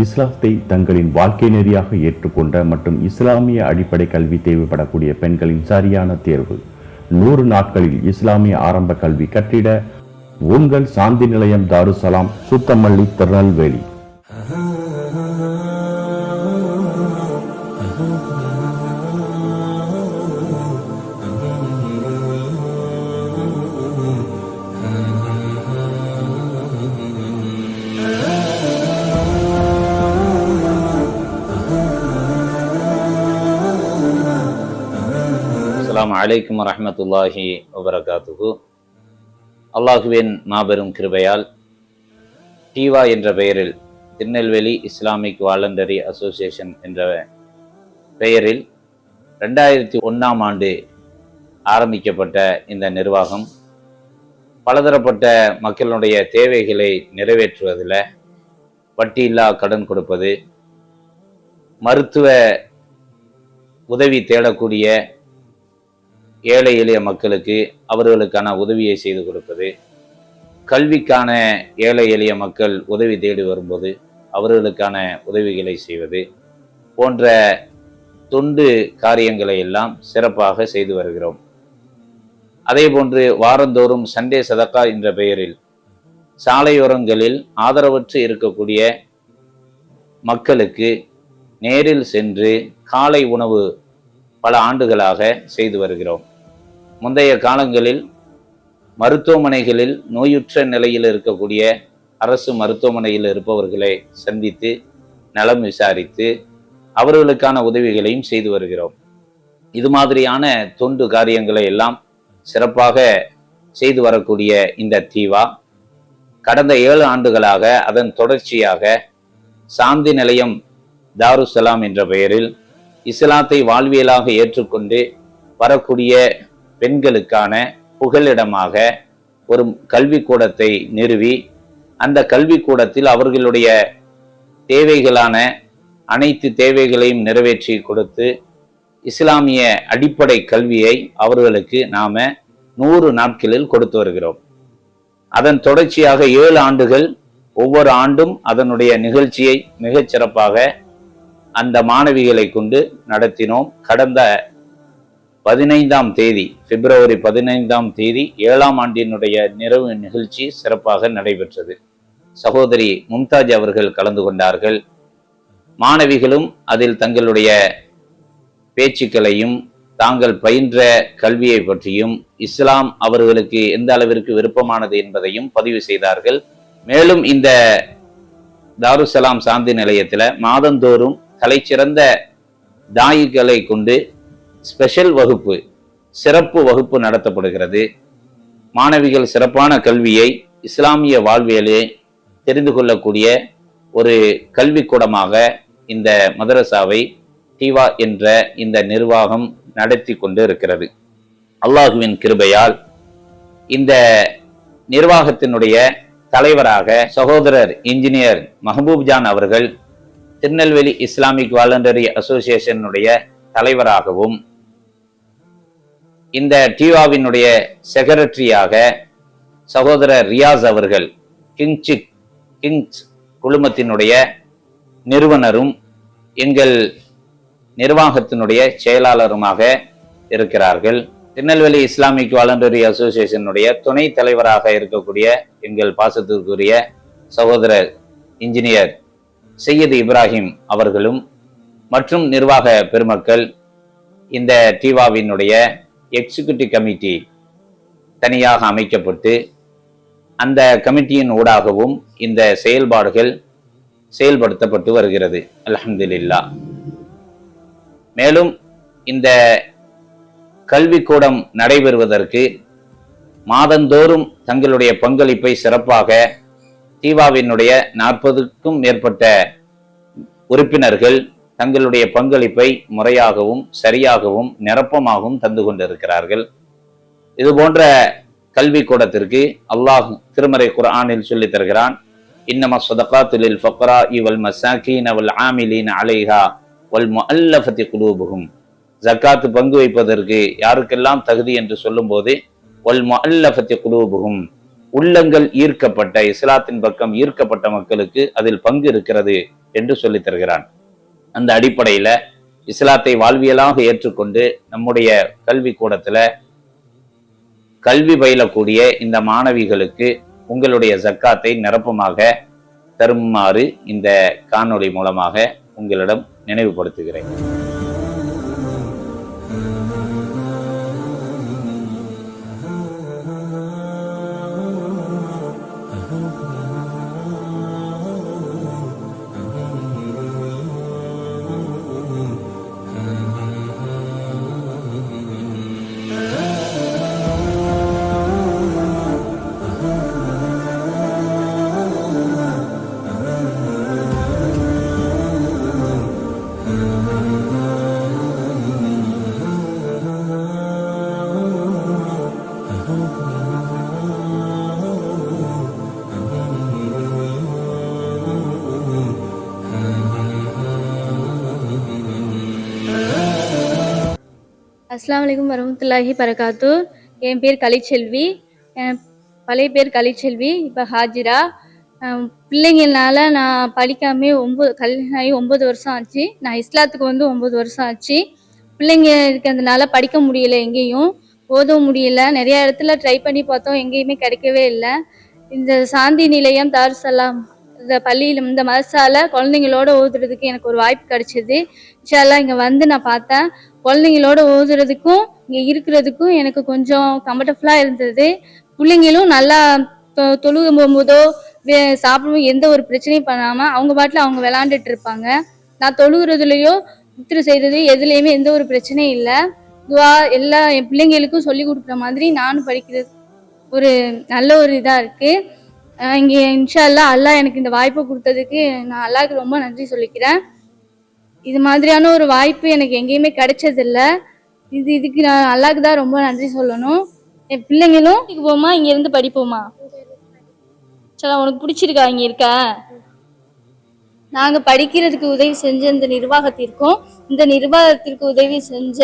இஸ்லாத்தை தங்களின் வாழ்க்கை நெறியாக ஏற்றுக்கொண்ட மற்றும் இஸ்லாமிய அடிப்படை கல்வி தேவைப்படக்கூடிய பெண்களின் சரியான தேர்வு. 100 நாட்களில் இஸ்லாமிய ஆரம்ப கல்வி கற்றிட உங்கள் சாந்தி நிலையம் தாருசலாம், சுத்தமல்லி, திருநெல்வேலி. அஸ்ஸலாமு அலைக்கும் வரஹ்மத்துல்லாஹி வபரகாத்துஹு. அல்லாஹுவின் மாபெரும் கிருபையால் டீவா என்ற பெயரில் திருநெல்வேலி இஸ்லாமிக் வாலண்டரி அசோசியேஷன் என்ற பெயரில் 2001ஆம் ஆண்டு ஆரம்பிக்கப்பட்ட இந்த நிர்வாகம் பலதரப்பட்ட மக்களுடைய தேவைகளை நிறைவேற்றுவதில் வட்டியில்லா கடன் கொடுப்பது, மருத்துவ உதவி தேடக்கூடிய ஏழை எளிய மக்களுக்கு அவர்களுக்கான உதவியை செய்து கொடுப்பது, கல்விக்கான ஏழை எளிய மக்கள் உதவி தேடி வரும்போது அவர்களுக்கான உதவிகளை செய்வது போன்ற தொண்டு காரியங்களை எல்லாம் சிறப்பாக செய்து வருகிறோம். அதே போன்று வாரந்தோறும் சண்டே சதக்கா என்ற பெயரில் சாலையோரங்களில் ஆதரவற்று இருக்கக்கூடிய மக்களுக்கு நேரில் சென்று காலை உணவு பல ஆண்டுகளாக செய்து வருகிறோம். முந்தைய காலங்களில் மருத்துவமனைகளில் நோயுற்ற நிலையில் இருக்கக்கூடிய அரசு மருத்துவமனையில் இருப்பவர்களை சந்தித்து நலம் விசாரித்து அவர்களுக்கான உதவிகளையும் செய்து வருகிறோம். இது மாதிரியான தொண்டு காரியங்களை எல்லாம் சிறப்பாக செய்து வரக்கூடிய இந்த தீவா கடந்த 7 ஆண்டுகளாக அதன் தொடர்ச்சியாக சாந்தி நிலையம் தாருசலாம் என்ற பெயரில் இஸ்லாத்தை வாழ்வியலாக ஏற்றுக்கொண்டு வரக்கூடிய பெண்களுக்கான புகலிடமாக ஒரு கல்விக்கூடத்தை நிறுவி அந்த கல்விக்கூடத்தில் அவர்களுடைய தேவைகளான அனைத்து தேவைகளையும் நிறைவேற்றி கொடுத்து இஸ்லாமிய அடிப்படை கல்வியை அவர்களுக்கு நாம 100 நாட்களில் கொடுத்து வருகிறோம். அதன் தொடர்ச்சியாக 7 ஆண்டுகள் ஒவ்வொரு ஆண்டும் அதனுடைய நிகழ்ச்சியை மிகச் சிறப்பாக அந்த மாணவிகளை கொண்டு நடத்தினோம். கடந்த 15ஆம் தேதி பிப்ரவரி 15ஆம் தேதி 7ஆம் ஆண்டினுடைய நிறைவு நிகழ்ச்சி சிறப்பாக நடைபெற்றது. சகோதரி மும்தாஜ் அவர்கள் கலந்து கொண்டார்கள். மாணவிகளும் அதில் தங்களுடைய பேச்சுக்களையும் தாங்கள் பயின்ற கல்வியை பற்றியும் இஸ்லாம் அவர்களுக்கு எந்த அளவிற்கு விருப்பமானது என்பதையும் பதிவு செய்தார்கள். மேலும் இந்த தாருசலாம் சாந்தி நிலையத்தில் மாதந்தோறும் தலைச்சிறந்த தாயிகளை கொண்டு ஸ்பெஷல் வகுப்பு, சிறப்பு வகுப்பு நடத்தப்படுகிறது. மாணவிகள் சிறப்பான கல்வியை இஸ்லாமிய வாழ்வியலை தெரிந்து கொள்ளக்கூடிய ஒரு கல்விக்கூடமாக இந்த மதரசாவை டீவா என்ற இந்த நிர்வாகம் நடத்தி கொண்டு இருக்கிறது. அல்லாஹுவின் கிருபையால் இந்த நிர்வாகத்தினுடைய தலைவராக சகோதரர் இன்ஜினியர் மஹபூப் ஜான் அவர்கள் திருநெல்வேலி இஸ்லாமிக் வாலண்டரி அசோசியேஷனுடைய தலைவராகவும் இந்த டீவாவினுடைய செக்ரட்டரியாக சகோதரர் ரியாஸ் அவர்கள் கிங்ஸ் குழுமத்தினுடைய நிறுவனரும் எங்கள் நிர்வாகத்தினுடைய செயலாளருமாக இருக்கிறார்கள். திருநெல்வேலி இஸ்லாமிக் வாலண்டரி அசோசியேஷனுடைய துணை தலைவராக இருக்கக்கூடிய எங்கள் பாசத்திற்குரிய சகோதரர் இன்ஜினியர் சையது இப்ராஹிம் அவர்களும் மற்றும் நிர்வாக பெருமக்கள் இந்த டீவாவினுடைய எக்ஸிக்யூட்டிவ் கமிட்டி தனியாக அமைக்கப்பட்டு அந்த கமிட்டியின் ஊடாகவும் இந்த செயல்பாடுகள் செயல்படுத்தப்பட்டு வருகிறது. அல்ஹம்துலில்லாஹ். மேலும் இந்த கல்விக்கூடம் நடைபெறுவதற்கு மாதந்தோறும் தங்களுடைய பங்களிப்பை சிறப்பாக டீவாவினுடைய 40க்கும் மேற்பட்ட உறுப்பினர்கள் தங்களுடைய பங்களிப்பை முறையாகவும் சரியாகவும் நிரப்பமாகவும் தந்து கொண்டிருக்கிறார்கள். இது போன்ற கல்விக்கூடத்திற்கு அல்லாஹ் திருமறை குர்ஆனில் சொல்லித் தருகிறான். இன்னமா ஸதகாத்து லில் ஃபக்ராஇ வல் மசாகீன வல் ஆமிலீன அலைஹா வல் முஅல்லஃபதி குலூபுஹும். ஜக்காத்து பங்கு வைப்பதற்கு யாருக்கெல்லாம் தகுதி என்று சொல்லும்போது வல் முஅல்லஃபதி குலூபுஹும், உள்ளங்கள் ஈர்க்கப்பட்ட இஸ்லாத்தின் பக்கம் ஈர்க்கப்பட்ட மக்களுக்கு அதில் பங்கு இருக்கிறது என்று சொல்லித் தருகிறான். அந்த அடிப்படையில இஸ்லாத்தை வாழ்வியலாக ஏற்றுக்கொண்டு நம்முடைய கல்வி கூடத்துல கல்வி பயிலக்கூடிய இந்த மாணவிகளுக்கு உங்களுடைய ஜக்காத்தை நிரப்பமாக தருமாறு இந்த காணொளி மூலமாக உங்களிடம் நினைவுபடுத்துகிறேன். அஸ்ஸலாமு அலைக்கும் வரஹ்மத்துல்லாஹி பரகாத்து. என் பேர் கலைச்செல்வி, பழைய பேர் கலைச்செல்வி, இப்போ ஹாஜிரா. பிள்ளைங்கனால நான் படிக்காமே கல்யாணம் ஆகி 9 வருஷம் ஆச்சு. நான் இஸ்லாத்துக்கு வந்து 9 வருஷம் ஆச்சு. பிள்ளைங்க இருக்கிறதுனால படிக்க முடியல, எங்கேயும் ஓதவும் முடியல. நிறைய இடத்துல ட்ரை பண்ணி பார்த்தோம், எங்கேயுமே கிடைக்கவே இல்லை. இந்த சாந்தி நிலையம் தாருசலாம் இந்த பள்ளியில் இந்த மதரசால குழந்தைங்களோட ஓதுறதுக்கு எனக்கு ஒரு வாய்ப்பு கிடைச்சிது. இன்ஷா அல்லாஹ் இங்கே வந்து நான் பார்த்தேன், குழந்தைங்களோட ஓதுறதுக்கும் இங்கே இருக்கிறதுக்கும் எனக்கு கொஞ்சம் கம்ஃபர்டபுளாக இருந்தது. பிள்ளைங்களும் நல்லா தொழுக போகும்போதோ சாப்பிடும் எந்த ஒரு பிரச்சனையும் பண்ணாமல் அவங்க பாட்டில் அவங்க விளாண்டுட்டு இருப்பாங்க. நான் தொழுகிறதுலையோ வித்திரு செய்கிறது எதுலேயுமே எந்த ஒரு பிரச்சனையும் இல்லை. துவா எல்லா என் பிள்ளைங்களுக்கும் சொல்லி கொடுக்குற மாதிரி நானும் படிக்கிறது ஒரு நல்ல ஒரு இதாக இருக்குது. இங்கே இன்ஷா அல்லாஹ் அல்லாஹ் எனக்கு இந்த வாய்ப்பை கொடுத்ததுக்கு நான் அல்லாஹ்க்கு ரொம்ப நன்றி சொல்லிக்கிறேன். இது மாதிரியான ஒரு வாய்ப்பு எனக்கு எங்கேயுமே கிடைச்சதில்லை. இதுக்கு நான் அல்லாஹ்க்கு தான் ரொம்ப நன்றி சொல்லணும். என் பிள்ளைங்களும் இங்கே போமா, இங்கேருந்து படிப்போமா? சரி, உனக்கு பிடிச்சிருக்கா இங்கே இருக்க? நாங்கள் படிக்கிறதுக்கு உதவி செஞ்ச இந்த நிர்வாகத்திற்கு உதவி செஞ்ச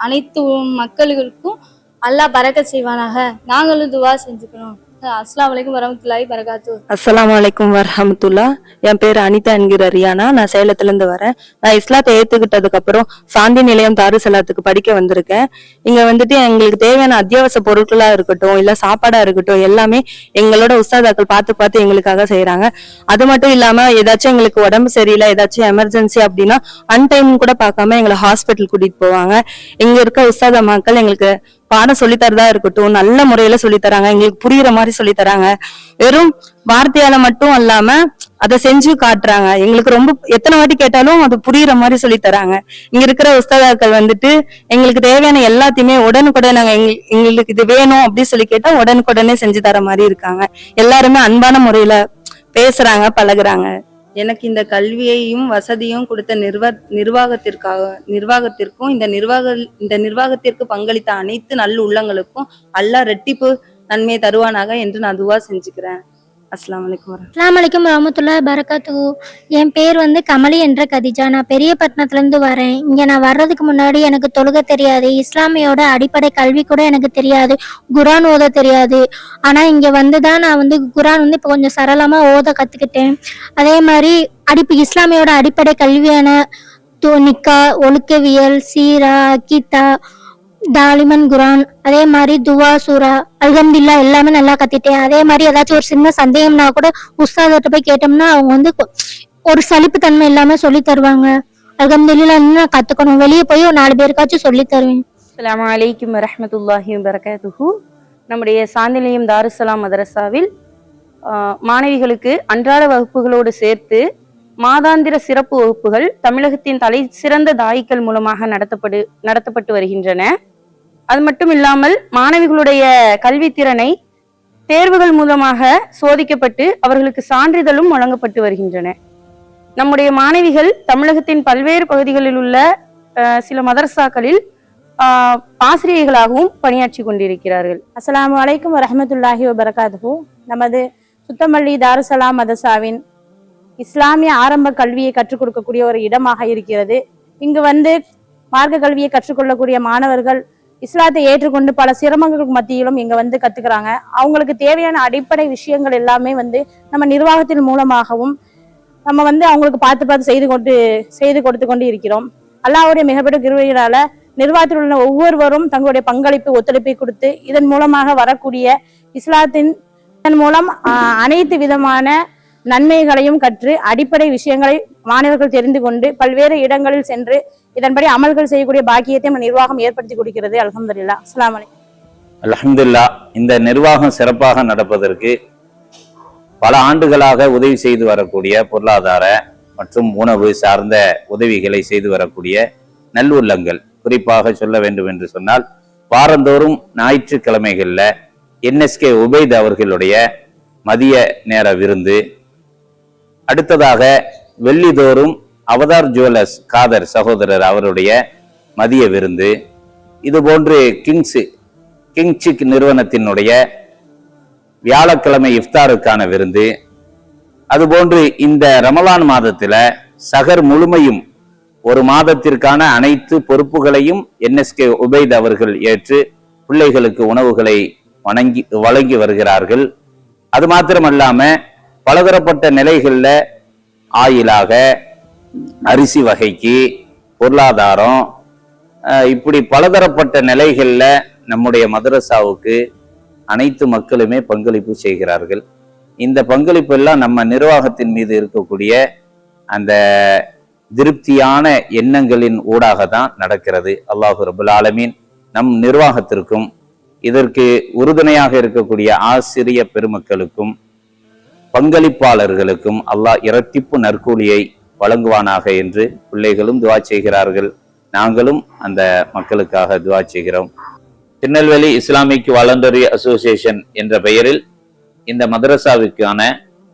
அனைத்து மக்களுக்கும் அல்லாஹ் பரக்கத் செய்வானாக. நாங்களும் துவா செஞ்சுக்கணும். அஸ்ஸலாமு அலைக்கும் வரஹ்மத்துல்லாஹி பரகாத்து. அஸ்ஸலாமு அலைக்கும் வரஹ்மத்துல்லா. என் பேர் அனிதா என்கிற ரியானா. நான் சேலத்துல இருந்து வரேன். நான் இஸ்லாத்தை ஏத்துக்கிட்டதுக்கு அப்புறம் சாந்தி நிலையம் தாருசலாத்துக்கு படிக்க வந்திருக்கேன். இங்க வந்துட்டு எங்களுக்கு தேவையான அத்தியாவசிய பொருட்களா இருக்கட்டும், இல்ல சாப்பாடா இருக்கட்டும், எல்லாமே எங்களோட உஸ்தாதாக்கள் பார்த்து எங்களுக்காக செய்யறாங்க. அது மட்டும் இல்லாம ஏதாச்சும் எங்களுக்கு உடம்பு சரியில்லை, ஏதாச்சும் எமர்ஜென்சி அப்படின்னா அன்டைம் கூட பார்க்காம எங்களை ஹாஸ்பிட்டல் கூட்டிட்டு போவாங்க. இங்க இருக்க உஸ்தாதா மக்கள் எங்களுக்கு பாடம் சொல்லித்தரதா இருக்கட்டும், நல்ல முறையில சொல்லித்தராங்க, எங்களுக்கு புரியுற மாதிரி சொல்லித்தராங்க. வெறும் வார்த்தையால மட்டும் அல்லாம அதை செஞ்சு காட்டுறாங்க. எங்களுக்கு ரொம்ப எத்தனை வாட்டி கேட்டாலும் அது புரியுற மாதிரி சொல்லித்தராங்க. இங்க இருக்கிற உஸ்தாதாக்கள் வந்துட்டு எங்களுக்கு தேவையான எல்லாத்தையுமே உடனுக்குடன் நாங்க எங்களுக்கு இது வேணும் அப்படின்னு சொல்லி கேட்டா உடனுக்குடனே செஞ்சு தர மாதிரி இருக்காங்க. எல்லாருமே அன்பான முறையில பேசுறாங்க, பழகுறாங்க. எனக்கு இந்த கல்வியையும் வசதியும் கொடுத்த நிர்வாகத்திற்கும் இந்த நிர்வாகத்திற்கு பங்களித்த அனைத்து நல்ல உள்ளங்களுக்கும் அல்லாஹ் ரெட்டிப்பு நன்மையை தருவானாக என்று நான் துவா செஞ்சுக்கிறேன். அஸ்ஸலாமு அலைக்கும் வரஹ்மத்துல்லாஹி பரகாத்துஹு. என் பேர் வந்து கமலி என்ற கதிஜா. நான் பெரியபட்டினத்துல இருந்து வரேன். இங்க நான் வர்றதுக்கு முன்னாடி எனக்கு தொழுக தெரியாது, இஸ்லாமியோட அடிப்படை கல்வி கூட எனக்கு தெரியாது, குரான் ஓத தெரியாது. ஆனா இங்க வந்துதான் நான் வந்து குரான் வந்து இப்போ கொஞ்சம் சரளமா ஓத கத்துக்கிட்டேன். அதே மாதிரி இஸ்லாமியோட அடிப்படை கல்வியான நிக்கா, ஒழுக்கவியல், சீரா, அகீதா, தாலிமன் குரான், அதே மாதிரி துவா, சூரா, அல்ஹம்துலில்லா எல்லாமே நல்லா கத்திட்டேன். அதே மாதிரி ஏதாச்சும் ஒரு சின்ன சந்தேகம்னா கூட உஸ்தாதிட்ட போய் கேட்டோம்னா அவங்க வந்து ஒரு சலிப்பு தன்மை இல்லாம சொல்லி தருவாங்க. அல்ஹம்துலில்லா இன்னும் கத்துக்கணும், வெளியே போய் ஒரு 4 பேருக்காச்சும் சொல்லி தருவேன். அஸ்ஸலாமு அலைக்கும் வரஹ்மத்துல்லாஹி வபரகாத்துஹு. நம்முடைய சாந்தி நிலையம் தாருசலாம் மதரசாவில் மாணவிகளுக்கு அன்றாட வகுப்புகளோடு சேர்த்து மாதாந்திர சிறப்பு வகுப்புகள் தமிழகத்தின் தலை சிறந்த தாயிகள் மூலமாக நடத்தப்பட்டு வருகின்றன. அது மட்டும் இல்லாமல் மாணவிகளுடைய கல்வி திறனை தேர்வுகள் மூலமாக சோதிக்கப்பட்டு அவர்களுக்கு சான்றிதழும் வழங்கப்பட்டு வருகின்றன. நம்முடைய மாணவிகள் தமிழகத்தின் பல்வேறு பகுதிகளில் உள்ள சில மதரசாக்களில் ஆசிரியர்களாகவும் பணியாற்றி கொண்டிருக்கிறார்கள். அஸ்ஸலாமு அலைக்கும் வரஹ்மத்துல்லாஹி வபரகாத்துஹு. நமது சுத்தமல்லி தாருசலாம் மதரசாவின் இஸ்லாமிய ஆரம்ப கல்வியை கற்றுக் கொடுக்கக்கூடிய ஒரு இடமாக இருக்கிறது. இங்கு வந்து மார்க்க கல்வியை கற்றுக்கொள்ளக்கூடிய மாணவர்கள் இஸ்லாத்தை ஏற்றுக்கொண்டு பல சிரமங்களுக்கு மத்தியிலும் இங்க வந்து கத்துக்கிறாங்க. அவங்களுக்கு தேவையான அடிப்படை விஷயங்கள் எல்லாமே வந்து நம்ம நிர்வாகத்தின் மூலமாகவும் நம்ம வந்து அவங்களுக்கு பார்த்து செய்து கொடுத்து கொண்டு இருக்கிறோம். அல்லாஹ்வுடைய மிகப்பெரிய கிருபையினால நிர்வாகத்தில் உள்ள ஒவ்வொருவரும் தங்களுடைய பங்களிப்பு ஒத்துழைப்பை கொடுத்து இதன் மூலமாக வரக்கூடிய இஸ்லாத்தின் மூலம் அனைத்து விதமான நன்மைகளையும் கற்று அடிப்படை விஷயங்களை மாணவர்கள் தெரிந்து கொண்டு பல்வேறு இடங்களில் சென்று இதன்படி அமல்கள் செய்யக்கூடிய பாக்கியத்தை நிர்வாகம் ஏற்படுத்தி கொடுக்கிறது. அல்ஹம்துலில்லாஹ். அஸ்ஸலாமு அலைக்கும். அல்ஹம்துலில்லாஹ். இந்த நிர்வாகம் சிறப்பாக நடப்பதற்கு பல ஆண்டுகளாக உதவி செய்து வரக்கூடிய பொருளாதார மற்றும் உணவு சார்ந்த உதவிகளை செய்து வரக்கூடிய நல்லுள்ளங்கள், குறிப்பாக சொல்ல வேண்டும் என்று சொன்னால் வாரந்தோறும் ஞாயிற்றுக்கிழமைகள்ல NSK உபைத் அவர்களுடைய மதிய நேர விருந்து, அடுத்ததாக வெள்ளிதோறும் அவதார் ஜுவல்லர்ஸ் காதர் சகோதரர் அவருடைய மதிய விருந்து, இது போன்று கிங் சிக் நிறுவனத்தினுடைய வியாழக்கிழமை இஃப்தாருக்கான விருந்து, அதுபோன்று இந்த ரமலான் மாதத்துல சஹர் முழுமையும் ஒரு மாதத்திற்கான அனைத்து பொறுப்புகளையும் NSK உபைத் அவர்கள் ஏற்று பிள்ளைகளுக்கு உணவுகளை வழங்கி வருகிறார்கள். அது மாத்திரமல்லாம பலதரப்பட்ட நிலைகள்ல ஆயிலாக, அரிசி வகைக்கு, பொருளாதாரம், இப்படி பலதரப்பட்ட நிலைகள்ல நம்முடைய மதரசாவுக்கு அனைத்து மக்களுமே பங்களிப்பு செய்கிறார்கள். இந்த பங்களிப்பு எல்லாம் நம்ம நிர்வாகத்தின் மீது இருக்கக்கூடிய அந்த திருப்தியான எண்ணங்களின் ஊடாக தான் நடக்கிறது. அல்லாஹு ரபுல் ஆலமீன் நம் நிர்வாகத்திற்கும் இதற்கு உறுதுணையாக இருக்கக்கூடிய ஆசிரிய பெருமக்களுக்கும் பங்களிப்பாளர்களுக்கும் அல்லாஹ் இரட்டிப்பு நற்கூலியை வழங்குவானாக என்று பிள்ளைகளும் துவா செய்கிறார்கள். நாங்களும் அந்த மக்களுக்காக துவா செய்கிறோம். திருநெல்வேலி இஸ்லாமிக் வாலண்டரி அசோசியேஷன் என்ற பெயரில் இந்த மதரசாவுக்கான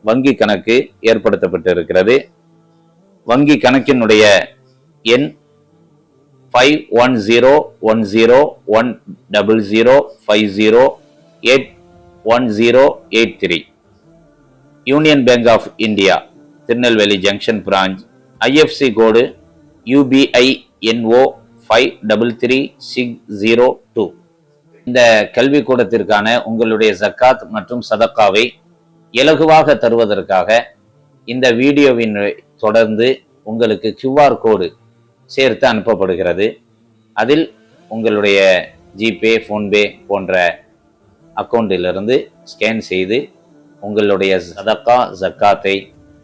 வங்கி கணக்கு ஏற்படுத்தப்பட்டிருக்கிறது. வங்கி கணக்கினுடைய எண் 510100508083. Union Bank of India Tirunelveli junction branch. IFC code UBINO 533602. இந்த கல்வி கூடத்திற்கான உங்களுடைய ஜக்காத் மற்றும் சதக்காவை இலகுவாக தருவதற்காக இந்த வீடியோவின் தொடர்ந்து உங்களுக்கு QR கோடு சேர்த்து அனுப்பப்படுகிறது. அதில் உங்களுடைய ஜிபே, ஃபோன்பே போன்ற அக்கௌண்டிலிருந்து ஸ்கேன் செய்து உங்களுடைய சதக்கா ஜக்காத்தை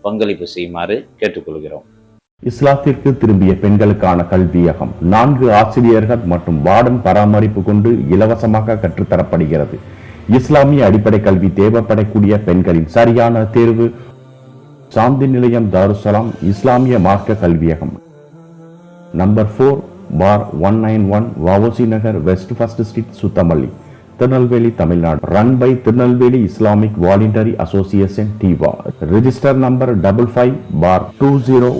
பங்களிப்பு செய்யுமாறு கேட்டுக்கொள்கிறோம். இஸ்லாத்திற்கு திரும்பிய பெண்களுக்கான கல்வியகம் 4 ஆசிரியர்கள் மற்றும் வார்டன் பராமரிப்பு கொண்டு இலவசமாக கற்றுத்தரப்படுகிறது. இஸ்லாமிய அடிப்படை கல்வி தேவைப்படக்கூடிய பெண்களின் சரியான தேர்வு சாந்தி நிலையம் தாருசலாம் இஸ்லாமிய மார்க்க கல்வியகம், number 4/191 VOC Nagar, west first street, Suthamalli, Tirunelveli, Tamil Nadu. Run by Tirunelveli Islamic voluntary association, TIVA. Register number 55/20